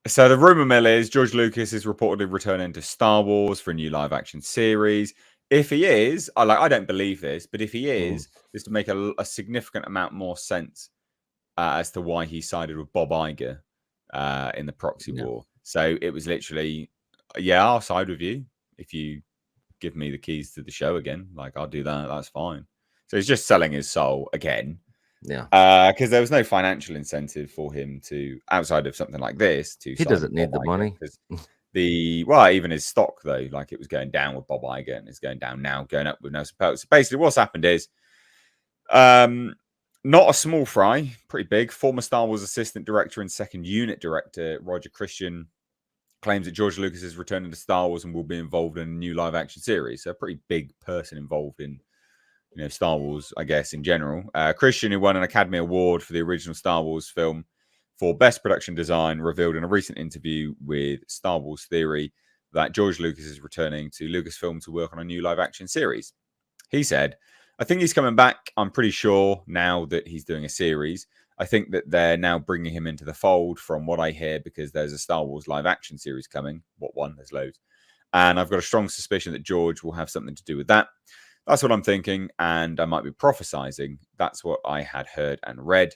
So the rumor mill is George Lucas is reportedly returning to Star Wars for a new live action series. If he is, I don't believe this, but if he is, this would make a significant amount more sense as to why he sided with Bob Iger in the proxy war. So it was literally, yeah, I'll side with you if you give me the keys to the show again. Like, I'll do that. That's fine. So he's just selling his soul again. Yeah. Because there was no financial incentive for him to, outside of something like this, to He doesn't need the money. Because even his stock, though, like it was going down with Bob Iger and it's going down now, going up with Nelson Peltz. So basically, what's happened is, not a small fry, pretty big. Former Star Wars assistant director and second unit director Roger Christian claims that George Lucas is returning to Star Wars and will be involved in a new live action series. So a pretty big person involved in, Star Wars, I guess, in general. Christian, who won an Academy Award for the original Star Wars film for Best Production Design, revealed in a recent interview with Star Wars Theory that George Lucas is returning to Lucasfilm to work on a new live action series. He said, I think he's coming back. I'm pretty sure now that he's doing a series. I think that they're now bringing him into the fold from what I hear because there's a Star Wars live action series coming. What one? There's loads. And I've got a strong suspicion that George will have something to do with that. That's what I'm thinking, and I might be prophesizing. That's what I had heard and read.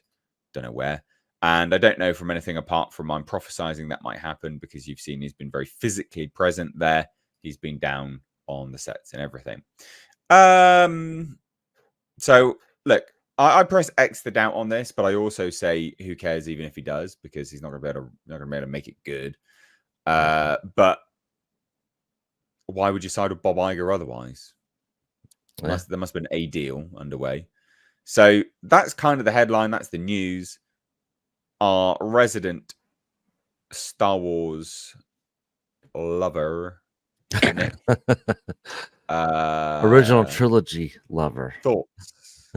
Don't know where. And I don't know from anything apart from I'm prophesizing that might happen because you've seen he's been very physically present there. He's been down on the sets and everything. So, look, I press X the doubt on this, but I also say who cares even if he does because he's not going to be able to make it good. But why would you side with Bob Iger otherwise? There must have been a deal underway. So that's kind of the headline. That's the news. Our resident Star Wars lover, Nick, original trilogy lover. Thoughts?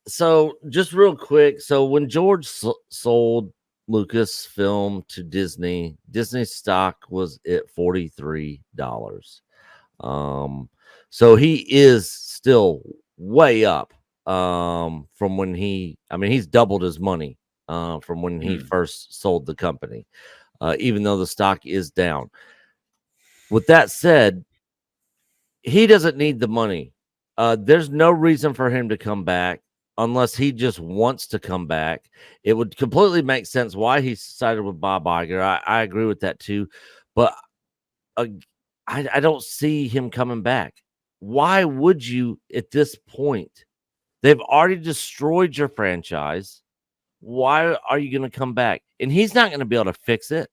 So just real quick. So when George sold Lucasfilm to Disney, Disney stock was at $43. So he is still way up from when he's doubled his money from when he first sold the company, even though the stock is down. With that said, he doesn't need the money. There's no reason for him to come back unless he just wants to come back. It would completely make sense why he sided with Bob Iger. I agree with that too, but I don't see him coming back. Why would you at this point? They've already destroyed your franchise. Why are you going to come back? And he's not going to be able to fix it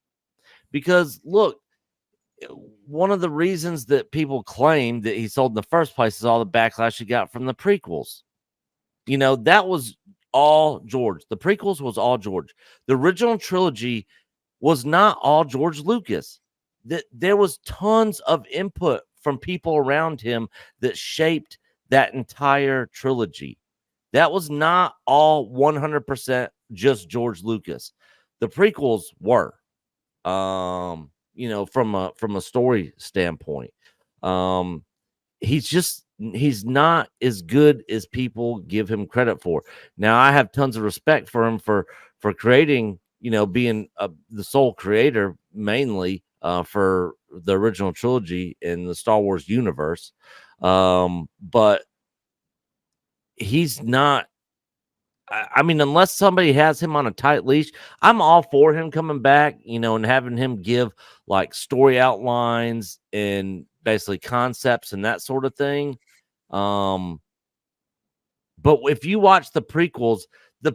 because, look, one of the reasons that people claim that he sold in the first place is all the backlash he got from the prequels. That was all George. The prequels was all George. The original trilogy was not all George Lucas. There was tons of input from people around him that shaped that entire trilogy. That was not all 100% just George Lucas. The prequels were, from a story standpoint. He's not as good as people give him credit for. Now, I have tons of respect for him for creating, being the sole creator mainly for the original trilogy in the Star Wars universe. But he's not. I mean, unless somebody has him on a tight leash, I'm all for him coming back, and having him give like story outlines and basically concepts and that sort of thing. But if you watch the prequels, the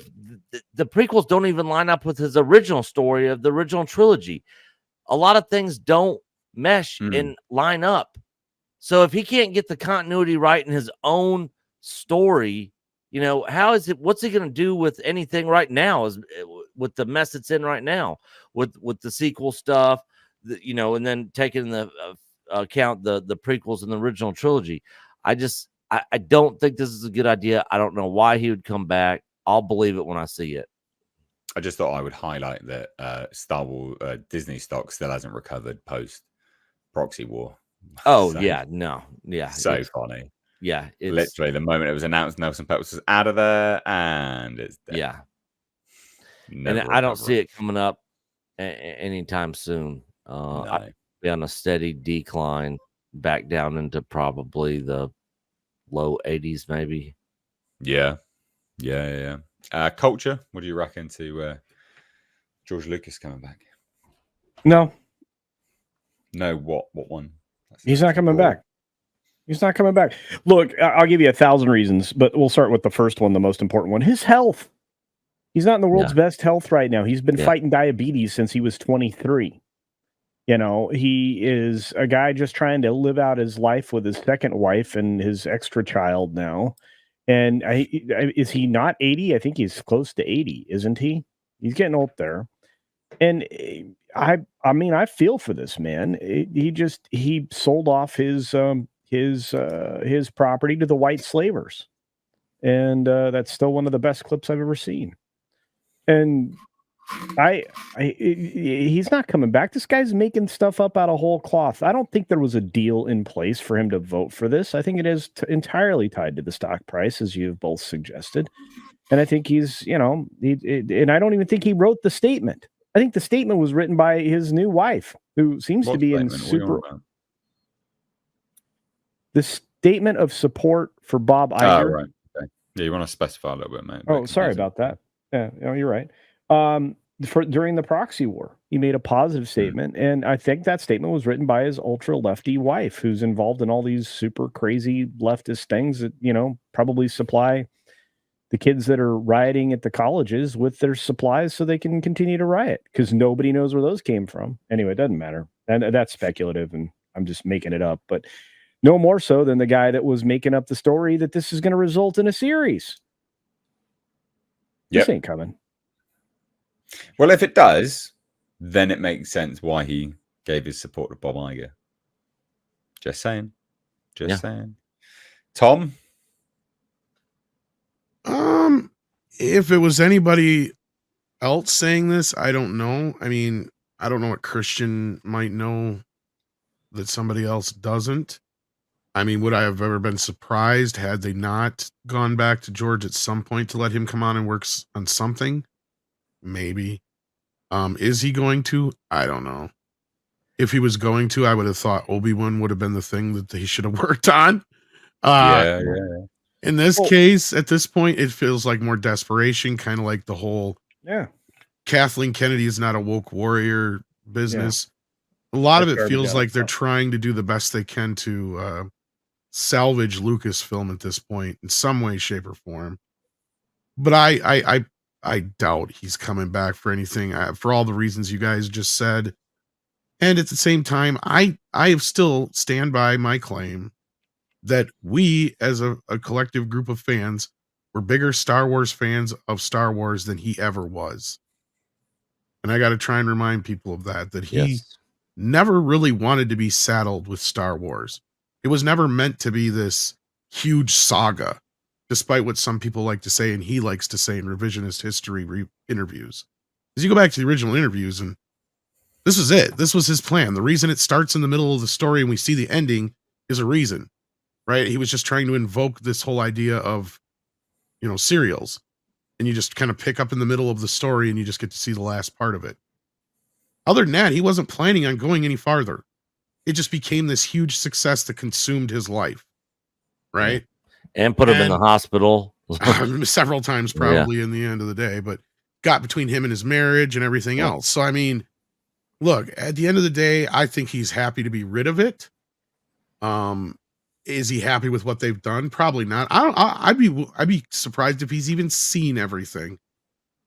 prequels don't even line up with his original story of the original trilogy. A lot of things don't mesh and line up. So if he can't get the continuity right in his own story, what's he going to do with anything right now with the mess it's in right now with the sequel stuff, and then taking into account the prequels and the original trilogy. I don't think this is a good idea. I don't know why he would come back. I'll believe it when I see it. I just thought I would highlight that Star Wars Disney stock still hasn't recovered post proxy war. Oh, yeah, no. Yeah. So funny. Yeah. It's literally the moment it was announced, Nelson Peltz was out of there and it's dead. Yeah. Never and I don't see it coming up anytime soon. No. I'd be on a steady decline back down into probably the low 80s, maybe. Yeah. Culture. What do you reckon to George Lucas coming back? No, What one? he's not coming back. He's not coming back. Look, I'll give you 1,000 reasons, but we'll start with the first one, the most important one. His health. He's not in the world's best health right now. He's been fighting diabetes since he was 23. You know, he is a guy just trying to live out his life with his second wife and his extra child now. And is he not 80? I think he's close to 80, isn't he? He's getting old there. And I mean, I feel for this man. He sold off his property to the white slavers, and that's still one of the best clips I've ever seen. And he's not coming back. This guy's making stuff up out of whole cloth. I don't think there was a deal in place for him to vote for this. I think it is entirely tied to the stock price, as you've both suggested. And I think he's, and I don't even think he wrote the statement. I think the statement was written by his new wife, who seems to be in super. The statement of support for Bob Iger. Oh, right. Okay. Yeah, you want to specify a little bit, mate. Oh, sorry about that. Yeah, you're right. During the proxy war, he made a positive statement, and I think that statement was written by his ultra lefty wife, who's involved in all these super crazy leftist things that probably supply the kids that are rioting at the colleges with their supplies so they can continue to riot, because nobody knows where those came from. Anyway, it doesn't matter, and that's speculative, and I'm just making it up, but no more so than the guy that was making up the story that this is going to result in a series. This ain't coming. Well, if it does, then it makes sense why he gave his support to Bob Iger. Just saying. Saying. Tom? If it was anybody else saying this, I don't know. I mean, I don't know what Christian might know that somebody else doesn't. I mean, would I have ever been surprised had they not gone back to George at some point to let him come on and work on something? Maybe. Is he going to? I don't know. If he was going to, I would have thought Obi-Wan would have been the thing that he should have worked on. Yeah. In this case, at this point, it feels like more desperation, kind of like the whole Kathleen Kennedy is not a woke warrior business. A lot of it feels like they're trying to do the best they can to salvage Lucasfilm at this point in some way, shape, or form. But I doubt he's coming back for anything for all the reasons you guys just said. And at the same time, I still stand by my claim that we, as a collective group of fans, were bigger Star Wars fans of Star Wars than he ever was. And I got to try and remind people of that he never really wanted to be saddled with Star Wars. It was never meant to be this huge saga, despite what some people like to say, and he likes to say in revisionist history interviews. As you go back to the original interviews, and this is it. This was his plan. The reason it starts in the middle of the story and we see the ending is a reason, right? He was just trying to invoke this whole idea of, serials. And you just kind of pick up in the middle of the story and you just get to see the last part of it. Other than that, he wasn't planning on going any farther. It just became this huge success that consumed his life, right? And put him in the hospital. Several times probably in the end of the day, but got between him and his marriage and everything else. So, I mean, look, at the end of the day, I think he's happy to be rid of it. Is he happy with what they've done? Probably not. I'd be surprised if he's even seen everything.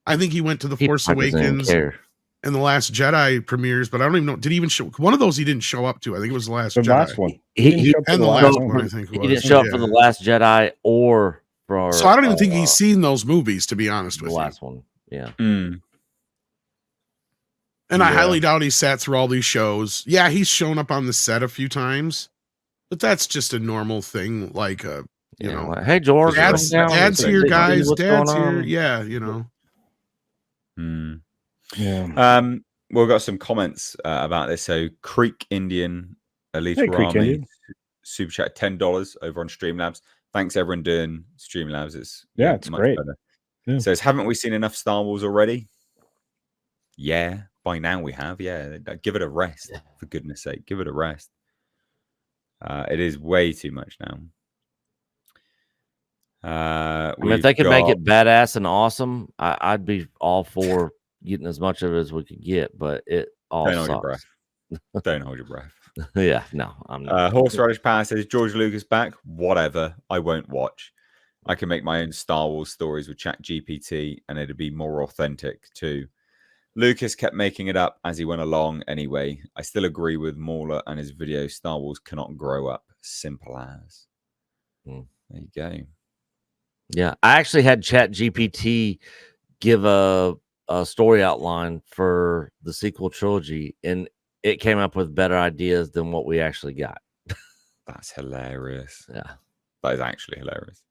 I think he went to the Force Awakens and the Last Jedi premieres, but I don't even know. Did he even show one of those? He didn't show up to. I think it was the Last Jedi. Last one. He and the last one. I think he didn't show up for the Last Jedi or for. So I don't even think he's seen those movies, to be honest with you. The last one, yeah. And I highly doubt he sat through all these shows. Yeah, he's shown up on the set a few times. But that's just a normal thing, like like, hey George, dad's here, guys. Dad's here. Yeah, Yeah. We've got some comments about this. So Creek Indian Elite Army super chat $10 over on Streamlabs. Thanks everyone doing Streamlabs. It's it's much great. better. Yeah. Says, haven't we seen enough Star Wars already? Yeah, by now we have. Yeah, give it a rest, for goodness sake. Give it a rest. It is way too much now. I mean, if they could make it badass and awesome, I'd be all for getting as much of it as we could get, but it all Don't hold your sucks. breath. Don't hold your breath. Yeah, no, I'm not. Horseradish Power says, George Lucas back? Whatever. I won't watch. I can make my own Star Wars stories with ChatGPT, and it'd be more authentic too. Lucas kept making it up as he went along anyway. I still agree with Mauler and his video. Star Wars cannot grow up. Simple as. There you go. Yeah, I actually had ChatGPT give a story outline for the sequel trilogy, and it came up with better ideas than what we actually got. That's hilarious. Yeah. That is actually hilarious.